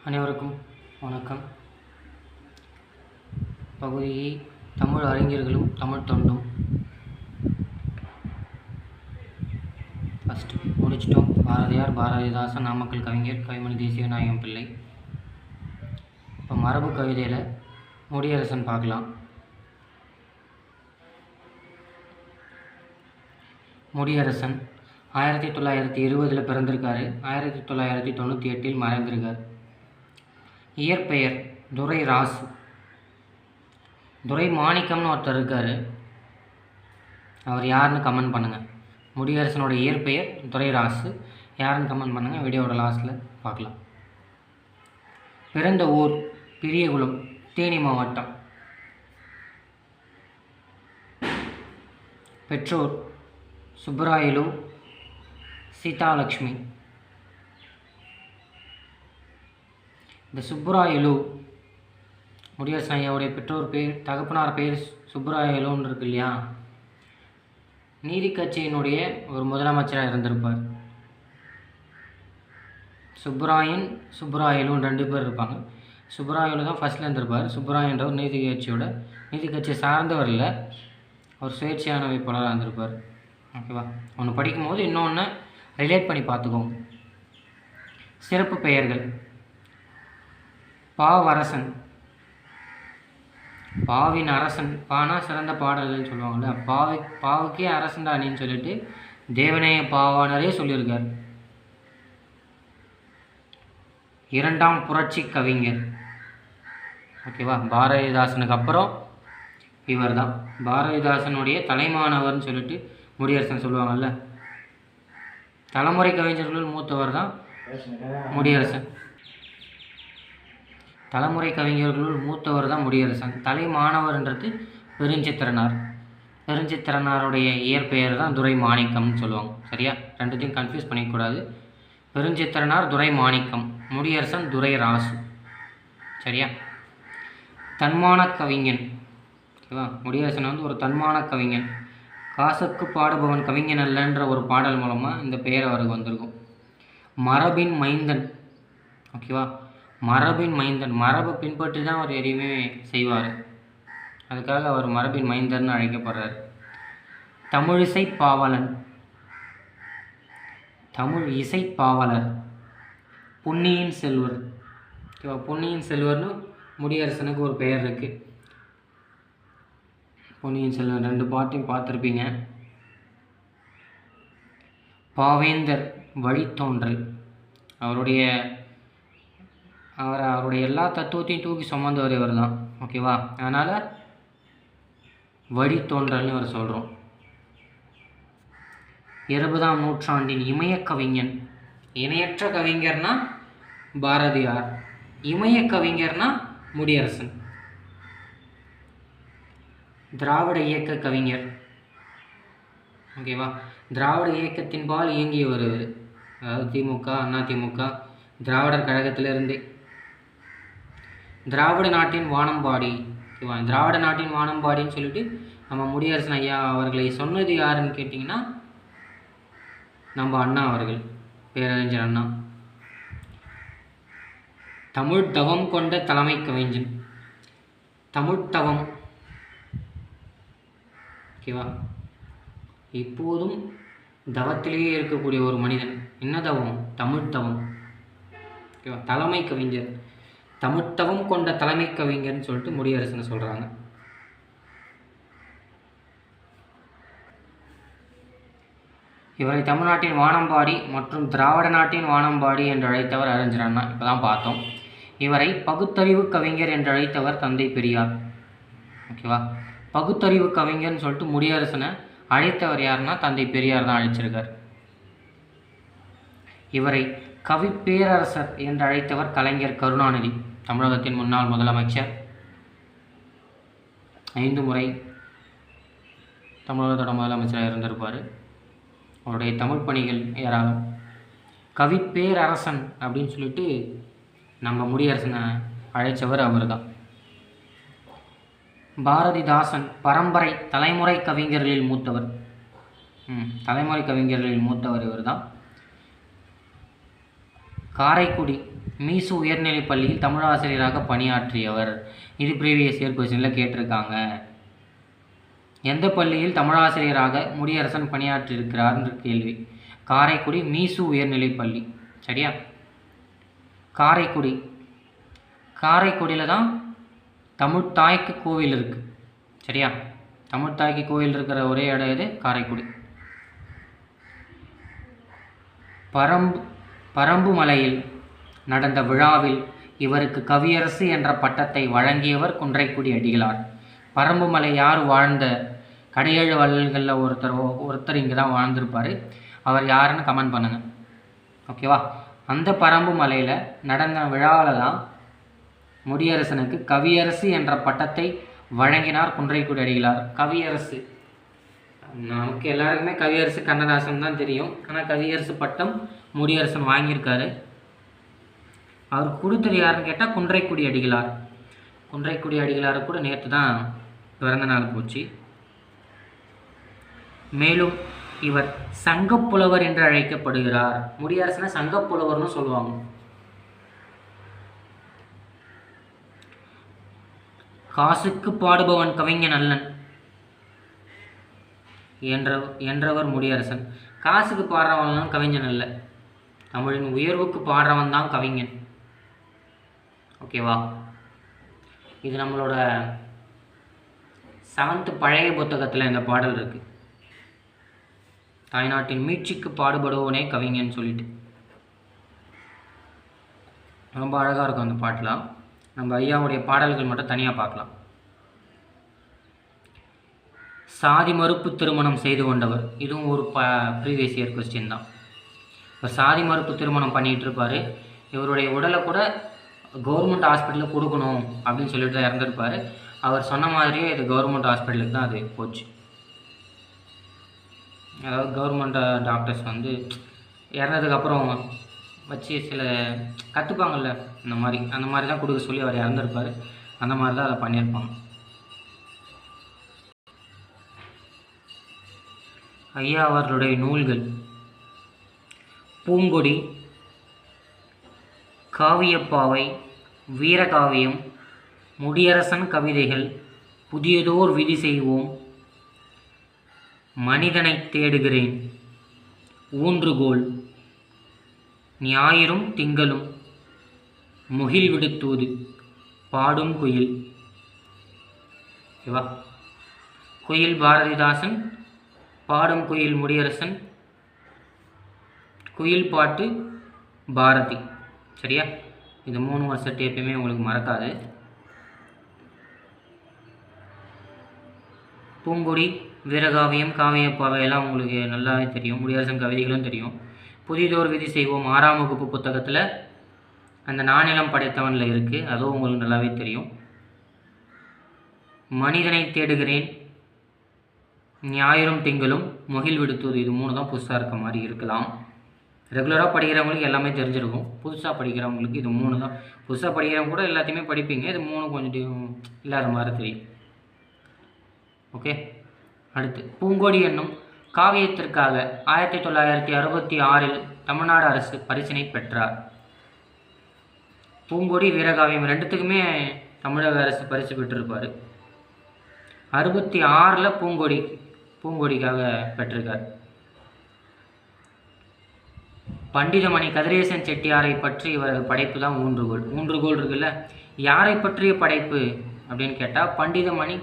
அனைவருக்கும் வணக்கம். பகுதி தமிழ் அறிஞர்களும் தமிழ் தொண்டும் ஃபஸ்ட்டு முடிச்சிட்டோம். பாரதியார், பாரதிதாசன், நாமக்கல் கவிஞர், கவிமணி தேசிகநாயகம் பிள்ளை. இப்போ மரபு கவிதையில் முடியரசன் பார்க்கலாம். முடியரசன் 1920 பிறந்திருக்காரு. 1998 மறைந்திருக்கார். இயற்பெயர் துரை ராசு. துரை மாணிக்கம்னு ஒருத்தர் இருக்கார். அவர் யாருன்னு கமெண்ட் பண்ணுங்கள். முடியரசனோட இயற்பெயர் துரை ராசு. யாருன்னு கமெண்ட் பண்ணுங்கள். வீடியோவோட லாஸ்ட்டில் பார்க்கலாம். பிறந்த ஊர் பெரியகுளம், தேனி மாவட்டம். பெற்றோர் சுப்பராயலு, சீதாலக்ஷ்மி. இந்த சுப்பராயலு முடியரசன் ஐயாவுடைய பெற்றோர் பேர், தகப்பனார் பேர் சுப்பராயலுன்னு இருக்கு இல்லையா, நீதி கட்சியினுடைய ஒரு முதலமைச்சராக இருந்திருப்பார். சுப்பராயலுன்னு 2 பேர் இருப்பாங்க. சுப்பராயலு தான் ஃபஸ்ட்டில் இருந்திருப்பார். சுப்பராயன்றவர் நீதி கட்சி சார்ந்தவர் இல்லை, அவர் சுயேட்சையான அமைப்பாளராக இருந்திருப்பார். ஓகேவா? ஒன்று படிக்கும்போது இன்னொன்று ரிலேட் பண்ணி பார்த்துக்கோங்க. சிறப்பு பெயர்கள்: பாவரசன், பாவின் அரசன். பானா சிறந்த பாடல்கள்னு சொல்லுவாங்கள்ல, பாவுக்கே அரசன்டானின்னு சொல்லிட்டு தேவநேய பாவானரே சொல்லியிருக்கார். 2ஆம் புரட்சி கவிஞர். ஓகேவா? பாரதிதாசனுக்கு அப்புறம் இவர் தான். பாரதிதாசனுடைய தலைமானவர்னு சொல்லிட்டு முடியரசன் சொல்லுவாங்கள்ல, தலைமுறை கவிஞர்களுள் மூத்தவர் தான் முடியரசன். தலைமுறை கவிஞர்களுள் மூத்தவர் தான் முடியரசன். தலைமானவர்ன்றது பெருஞ்சித்திரனார். பெருஞ்சித்திரனாருடைய இயற்பெயர் தான் துரை மாணிக்கம்னு சொல்லுவாங்க. சரியா? ரெண்டுத்தையும் கன்ஃபியூஸ் பண்ணிக்கூடாது. பெருஞ்சித்திரனார் துரை மாணிக்கம், முடியரசன் துரை ராசு. சரியா? தன்மான கவிஞன். ஓகேவா? முடியரசன் ஒரு தன்மான கவிஞன். காசுக்கு பாடுபவன் கவிஞன் அல்லன்ற ஒரு பாடல் மூலமாக இந்த பெயர் அவருக்கு வந்திருக்கும். மரபின் மைந்தன். ஓகேவா? மரபின் மைந்தன். மரபை பின்பற்றி தான் அவர் எதையுமே செய்வார். அதுக்காக அவர் மரபின் மைந்தன் அழைக்கப்படுறார். தமிழிசை பாவலன். தமிழ் இசை பாவலர். பொன்னியின் செல்வர். ஓகேவா? பொன்னியின் செல்வர்னு முடியரசனுக்கு ஒரு பெயர் இருக்குது. பொன்னியின் செல்வன் 2 பாட்டையும் பார்த்துருப்பீங்க. பாவேந்தர் வழித்தோன்றல். அவருடைய எல்லா தத்துவத்தையும் தூக்கி சுமந்தவர் இவர் தான். ஓகேவா? அதனால் வழித்தோன்றல்னு அவர் சொல்கிறோம். 20ஆம் நூற்றாண்டின் இமய கவிஞன். இணையற்ற கவிஞர்னா பாரதியார், இமய கவிஞர்னா முடியரசன். திராவிட இயக்க கவிஞர். ஓகேவா? திராவிட இயக்கத்தின்பால் இயங்கியவர் இவர். அதாவது திமுக, அதிமுக, திராவிடர் கழகத்திலிருந்தே. திராவிட நாட்டின் வானம்பாடி. ஓகேவா? திராவிட நாட்டின் வானம்பாடின்னு சொல்லிட்டு நம்ம முடியரசன் ஐயா அவர்களை சொன்னது யாருன்னு கேட்டிங்கன்னா நம்ம அண்ணா அவர்கள், பேரறிஞர் அண்ணா. தமிழ் தவம் கொண்ட தலைமை கவிஞன். தமிழ் தவம். ஓகேவா? இப்போதும் தவத்திலேயே இருக்கக்கூடிய ஒரு மனிதன். என்ன தவம்? தமிழ் தவம். ஓகேவா? தலைமை கவிஞர். தமிழ்த்தவம் கொண்ட தலைமை கவிஞர்னு சொல்லிட்டு முடியரசனை சொல்கிறாங்க. இவரை தமிழ்நாட்டின் வானம்பாடி மற்றும் திராவிட நாட்டின் வானம்பாடி என்று அழைத்தவர் அறிஞர் அண்ணா. இப்போ தான் பார்த்தோம். இவரை பகுத்தறிவு கவிஞர் என்று அழைத்தவர் தந்தை பெரியார். ஓகேவா? பகுத்தறிவு கவிஞர்னு சொல்லிட்டு முடியரசனை அழைத்தவர் யாருன்னா தந்தை பெரியார் தான் அழைச்சிருக்கார். இவரை கவி பேரரசர் என்று அழைத்தவர் கலைஞர் கருணாநிதி, தமிழகத்தின் முன்னாள் முதலமைச்சர். 5 முறை தமிழகத்தோட முதலமைச்சராக இருந்திருப்பார். அவருடைய தமிழ் பணிகள் ஏராளம். கவி பேரரசன் அப்படின்னு சொல்லிட்டு நம்ம முடியரசனை அழைத்தவர் அவர் தான். பாரதிதாசன் பரம்பரை தலைமுறை கவிஞர்களில் மூத்தவர். தலைமுறை கவிஞர்களில் மூத்தவர் இவர் தான். காரைக்குடி மீசு உயர்நிலைப் பள்ளியில் தமிழாசிரியராக பணியாற்றியவர். இது ப்ரீவியஸ் இயர் கொஸ்டினில் கேட்டிருக்காங்க. எந்த பள்ளியில் தமிழாசிரியராக முடியரசன் பணியாற்றியிருக்கிறார்ன்ற கேள்வி. காரைக்குடி மீசு உயர்நிலைப் பள்ளி. சரியா? காரைக்குடியில் தான் தமிழ்த்தாய்க்கு கோவில் இருக்குது. சரியா? தமிழ்த்தாய்க்கு கோவில் இருக்கிற ஒரே இடம் இது காரைக்குடி. பரம்பு மலையில் நடந்த விழாவில் இவருக்கு கவியரசு என்ற பட்டத்தை வழங்கியவர் குன்றைக்குடி அடிகளார். பரம்பு மலை யார் வாழ்ந்த கடையேழு வள்ளல்களில் ஒருத்தர் இங்கே தான் வாழ்ந்திருப்பார். அவர் யாருன்னு கமெண்ட் பண்ணுங்கள். ஓகேவா? அந்த பரம்பு மலையில் நடந்த விழாவில் தான் முடியரசனுக்கு கவியரசு என்ற பட்டத்தை வழங்கினார் குன்றைக்குடி அடிகளார். கவியரசு நமக்கு எல்லாருக்குமே கவியரசு கண்ணதாசன் தான் தெரியும். ஆனால் கவியரசு பட்டம் முடியரசன் வாங்கியிருக்காரு. அவர் கொடுத்தது யாருன்னு கேட்டால் குன்றைக்குடி அடிகளார். குன்றைக்குடி அடிகளார் கூட நேற்று தான் பிறந்த நாள் போச்சு. மேலும் இவர் சங்கப்புலவர் என்று அழைக்கப்படுகிறார். முடியரசனை சங்கப்புலவர்னு சொல்லுவாங்க. காசுக்கு பாடுபவன் கவிஞன் அல்லன் என்றவர் முடியரசன். காசுக்கு பாடுறவன்லாம் கவிஞன் அல்ல, தமிழின் உயர்வுக்கு பாடுறவன் தான் கவிஞன். ஓகேவா? இது நம்மளோட 7th பழைய புத்தகத்தில் இந்த பாடல் இருக்குது. தாய்நாட்டின் மீட்சிக்கு பாடுபடுவோனே கவிஞன் சொல்லிட்டு ரொம்ப அழகாக இருக்கும் அந்த பாட்டெலாம். நம்ம ஐயாவுடைய பாடல்கள் மட்டும் தனியாக பார்க்கலாம். சாதி மறுப்பு திருமணம் செய்து கொண்டவர். இதுவும் ஒரு ப்ரீவியஸ் இயர் கொஸ்டின் தான். இப்போ சாதி மறுப்பு திருமணம் பண்ணிகிட்டு இருப்பார். இவருடைய உடலை கூட கவர்மெண்ட் ஹாஸ்பிட்டலில் கொடுக்கணும் அப்படின்னு சொல்லிட்டு தான் இறந்துருப்பார். அவர் சொன்ன மாதிரியே இது கவர்மெண்ட் ஹாஸ்பிட்டலுக்கு தான் அது போச்சு. அதாவது கவர்மெண்ட் டாக்டர்ஸ் வந்து இறந்ததுக்கப்புறம் வச்சு சில கற்றுப்பாங்கள்ல, அந்த மாதிரி தான் கொடுக்க சொல்லி அவர் இறந்துருப்பார். அந்த மாதிரி தான் அதை பண்ணியிருப்பாங்க. ஐயா அவர்களுடைய நூல்கள் பூங்கொடி, காவியப்பாவை, வீரகாவியம், முடியரசன் கவிதைகள், புதியதோர் விதி செய்வோம், மனிதனை தேடுகிறேன், ஊன்றுகோல், ஞாயிறும் திங்களும், முகில் விடுத்தூது, பாடும் குயில். ஓகேவா? குயில் பாரதிதாசன், பாடும் குயில் முடியரசன், குயில் பாட்டு பாரதி. சரியா? இது 3 வருஷத்து எப்பயுமே உங்களுக்கு மறக்காது. பூங்கொடி, வீரகாவியம், காவியப்பாவை எல்லாம் உங்களுக்கு நல்லாவே தெரியும். முடியரசன் கவிதைகளும் தெரியும். புதியதோர் விதி செய்வோம் 6ஆம் வகுப்பு புத்தகத்தில் அந்த நானிலம் படைத்தவனில் இருக்குது. அதுவும் உங்களுக்கு நல்லாவே தெரியும். மனிதனை தேடுகிறேன், ஞாயிறும் திங்களும், முகில் விடுத்தூது. இது 3 தான் புதுசாக இருக்க மாதிரி இருக்கலாம். ரெகுலராக படிக்கிறவங்களுக்கு எல்லாமே தெரிஞ்சிருக்கும். புதுசாக படிக்கிறவங்களுக்கு இது 3 தான். புதுசாக படிக்கிறவங்க கூட எல்லாத்தையுமே படிப்பீங்க. இது 3 கொஞ்சம் இல்லாத மாதிரி தெரியும். ஓகே, அடுத்து பூங்கொடி என்னும் காவியத்திற்காக 1966 தமிழ்நாடு அரசு பரிசினை பெற்றார். பூங்கொடி, வீரகாவியம் 2த்துக்குமே தமிழக அரசு பரிசு பெற்றிருப்பார். 66 பூங்கொடிக்காக பெற்றிருக்கார். பண்டிதமணி கதிரேசன் செட்டியாரை பற்றி இவரது படைப்பு தான் ஊன்றுகோல். ஊன்றுகோல் இருக்குல்ல, யாரை பற்றிய படைப்பு அப்படின்னு கேட்டால் பண்டிதமணி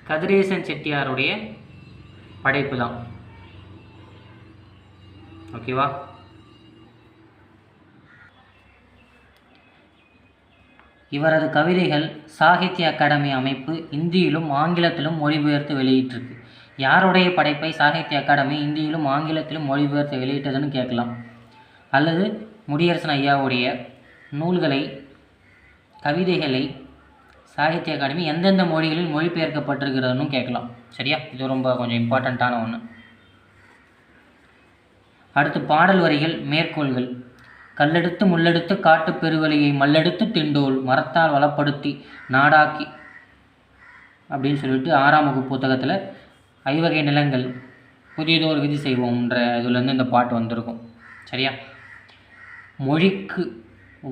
கதிரேசன் செட்டியாருடைய படைப்பு தான். ஓகேவா? இவரது கவிதைகள் சாகித்ய அகாடமி அமைப்பு இந்தியிலும் ஆங்கிலத்திலும் மொழிபெயர்த்து வெளியிட்டிருக்கு. யாருடைய படைப்பை சாகித்ய அகாடமி இந்தியிலும் ஆங்கிலத்திலும் மொழிபெயர்த்து வெளியிட்டதுன்னு கேட்கலாம். அல்லது முடியரசன் ஐயாவுடைய நூல்களை, கவிதைகளை சாகித்ய அகாடமி எந்தெந்த மொழிகளில் மொழிபெயர்க்கப்பட்டிருக்கிறதுன்னு கேட்கலாம். சரியா? இது ரொம்ப கொஞ்சம் இம்பார்ட்டண்ட்டான ஒன்று. அடுத்து பாடல் வரிகள், மேற்கோள்கள். கல்லெடுத்து முள்ளெடுத்து காட்டு பெருவழியை மல்லெடுத்து திண்டோல் மரத்தால் வளப்படுத்தி நாடாக்கி அப்படின்னு சொல்லிட்டு 6ஆம் வகுப்பு புத்தகத்தில் ஐவகை நிலங்கள் புதியதோர் விதி செய்வோம்ன்ற இதுலேருந்து இந்த பாட்டு வந்திருக்கும். சரியா? மொழிக்கு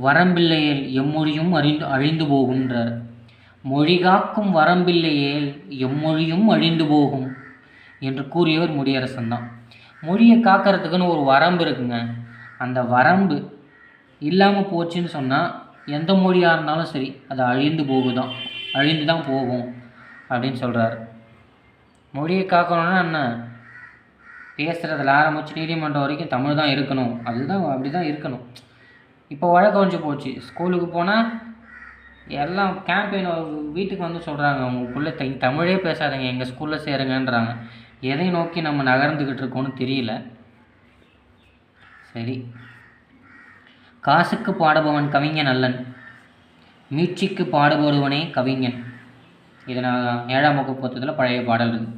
வரம்பில்லையேல் எம்மொழியும் அழிந்து போகும்ன்றார். மொழி காக்கும் வரம்பில்லையேல் எம்மொழியும் அழிந்து போகும் என்று கூறியவர் முடியரசன் தான். மொழியை காக்கிறதுக்குன்னு ஒரு வரம்பு இருக்குங்க. அந்த வரம்பு இல்லாமல் போச்சுன்னு சொன்னால் எந்த மொழியாக இருந்தாலும் சரி அது அழிந்து தான் போகும் அப்படின்னு சொல்கிறார். மொழியை காக்கணும்னா என்ன, பேசுகிறதுல ஆரம்பிச்சு நீதிமன்றம் வரைக்கும் தமிழ் தான் இருக்கணும், அப்படி தான் இருக்கணும். இப்போ வழக்கம் கொஞ்சம் போச்சு. ஸ்கூலுக்கு போனால் எல்லாம் கேம்பெயின் வீட்டுக்கு வந்து சொல்கிறாங்க, உங்கள் பிள்ளை தமிழே பேசாதீங்க, எங்கள் ஸ்கூலில் சேருங்கன்றாங்க. எதை நோக்கி நம்ம நகர்ந்துக்கிட்டு இருக்கோன்னு தெரியல. சரி, காசுக்கு பாடுபவன் கவிஞன் அல்லன், மீட்சிக்கு பாடுபடுவனே கவிஞன். இது நான் 7ஆம் வகுப்பு புத்தகத்தில் பழைய பாடல் இருக்குது.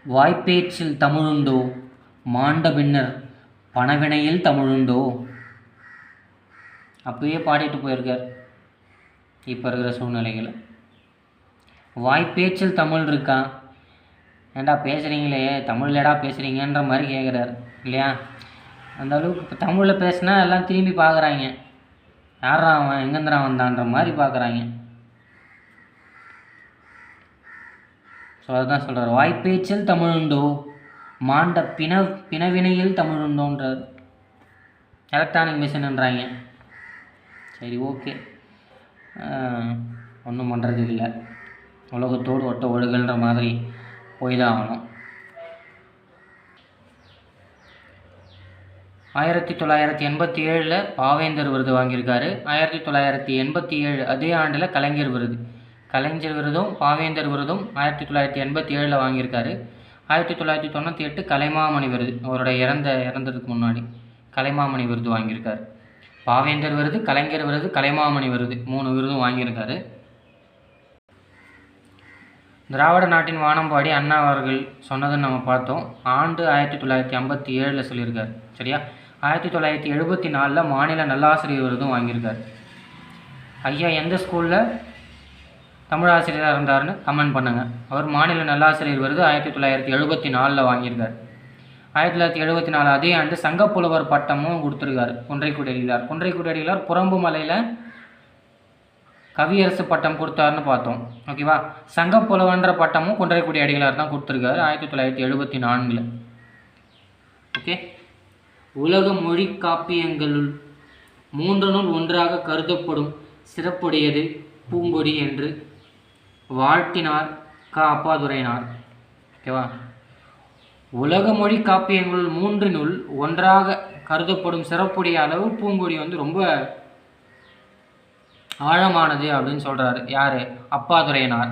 வாய்ப்பேச்சில் தமிழுண்டோ மாண்ட பின்னர் பணவினையில் தமிழுண்டோ. அப்பயே பாடிட்டு போயிருக்கார். இப்போ இருக்கிற சூழ்நிலைகள் வாய்ப்பேச்சில் தமிழ் இருக்கா, ஏண்டா பேசுகிறீங்களே தமிழ்லடா பேசுகிறீங்கன்ற மாதிரி கேட்குறாரு இல்லையா. அந்த அளவுக்கு இப்போ தமிழில் பேசினா எல்லாம் திரும்பி பார்க்குறாங்க, யாரா அவன் எங்கேருந்துடா வந்தான்ற மாதிரி பார்க்குறாங்க. ஸோ அதுதான் சொல்கிறார், வாய்ப்பேச்சில் தமிழுண்டோ மாண்ட பிணவினையில் தமிழுண்டோன்றார். எலக்ட்ரானிக் மிஷின்ன்றாங்க. சரி, ஓகே, ஒன்றும் பண்ணுறதுக்கு இல்லை, உலகத்தோடு ஒட்ட ஒழுகல்ன்ற மாதிரி போய் தான் ஆகணும். 1987 பாவேந்தர் விருது வாங்கியிருக்காரு. 1987 அதே ஆண்டில் கலைஞர் விருதும் பாவேந்தர் விருதும் 1987 வாங்கியிருக்காரு. 1998 கலைமாமணி விருது, அவருடைய இறந்ததுக்கு முன்னாடி கலைமாமணி விருது வாங்கியிருக்காரு. பாவேந்தர் விருது, கலைஞர் விருது, கலைமாமணி விருது 3 விருதும் வாங்கியிருக்காரு. திராவிட நாட்டின் வானம்பாடி அண்ணா அவர்கள் சொன்னதுன்னு நம்ம பார்த்தோம். ஆண்டு 1957 சொல்லியிருக்காரு. சரியா, 1974 மாநில நல்லாசிரியர் விருதும் வாங்கியிருக்காரு. ஐயா எந்த ஸ்கூலில் தமிழாசிரியராக இருந்தார்னு கமெண்ட் பண்ணுங்கள். அவர் மாநில நல்லாசிரியர் விருது 1974 வாங்கியிருக்கார். 1974 அதே ஆண்டு சங்கப்புலவர் பட்டமும் கொடுத்துருக்காரு குன்றைக்குடி அடிகளார் புறம்பு மலையில் கவியரசு பட்டம் கொடுத்தாருன்னு பார்த்தோம். ஓகேவா, சங்கப்புலவன்ற பட்டமும் குன்றைக்குடி அடிகளார் தான் கொடுத்துருக்காரு 1974. ஓகே, உலக மொழி காப்பியங்களுள் 3 நூல் ஒன்றாக கருதப்படும் சிறப்புடையது பூங்கொடி என்று வாழ்த்தினார் அப்பாதுரையினார். ஓகேவா, உலக மொழி காப்பியங்களுள் 3 நூல் ஒன்றாக கருதப்படும் சிறப்புடைய அளவு பூங்கொடி ரொம்ப ஆழமானது அப்படின்னு சொல்கிறாரு. யார்? அப்பாதுரையினார்.